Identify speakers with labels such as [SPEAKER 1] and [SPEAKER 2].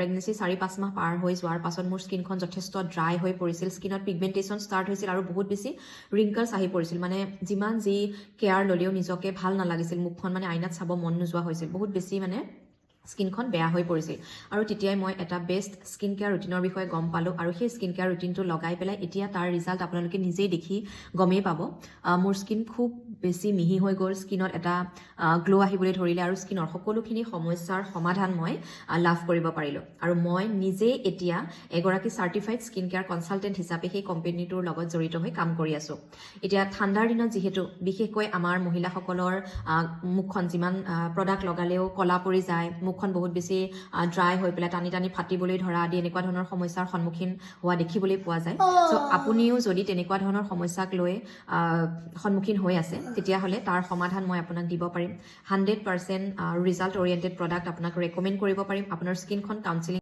[SPEAKER 1] Pregnancy 4-5 মাহ পাৰ হৈ যোৱাৰ পাছত মোৰ স্কিনখন যথেষ্ট ড্ৰাই হৈ পৰিছিল, স্কিনত পিগমেণ্টেশ্যন ষ্টাৰ্ট হৈছিল আৰু বহুত বেছি ৰিংকলছ আহি পৰিছিল। মানে যিমান যি কেয়াৰ ল'লেও নিজকে ভাল নালাগিছিল, মুখখন মানে আইনাত চাব মন নোযোৱা হৈছিল, বহুত বেছি মানে স্কিনখন বেয়া হৈ পৰিছিল। আৰু তেতিয়াই মই এটা বেষ্ট স্কিন কেয়াৰ ৰুটিনৰ বিষয়ে গম পালোঁ আৰু সেই স্কিন কেয়াৰ ৰুটিনটো লগাই পেলাই এতিয়া তাৰ ৰিজাল্ট আপোনালোকে নিজেই দেখি গমেই পাব। মোৰ স্কিন খুব বেছি মিহি হৈ গ'ল, স্কিনত এটা গ্ল' আহিবলৈ ধৰিলে আৰু স্কিনৰ সকলোখিনি সমস্যাৰ সমাধান মই লাভ কৰিব পাৰিলোঁ। আৰু মই নিজেই এতিয়া এগৰাকী চাৰ্টিফাইড স্কিন কেয়াৰ কনচালটেণ্ট হিচাপে সেই কোম্পেনীটোৰ লগত জড়িত হৈ কাম কৰি আছোঁ। এতিয়া ঠাণ্ডাৰ দিনত যিহেতু বিশেষকৈ আমাৰ মহিলাসকলৰ মুখখন যিমান প্ৰডাক্ট লগালেও ক'লা পৰি যায়, মুখখন বহুত বেছি ড্ৰাই হৈ পেলাই টানি টানি ফাটিবলৈ ধৰা আদি এনেকুৱা ধৰণৰ সমস্যাৰ সন্মুখীন হোৱা দেখিবলৈ পোৱা যায়। চ' আপুনিও যদি তেনেকুৱা ধৰণৰ সমস্যাক লৈ সন্মুখীন হৈ আছে তেতিয়াহ'লে তাৰ সমাধান মই আপোনাক দিব পাৰিম। 100% ৰিজাল্ট অৰিয়েণ্টেড প্ৰডাক্ট আপোনাক ৰেকমেণ্ড কৰিব পাৰিম। আপোনাৰ স্কিনখন কাউন্সেলিং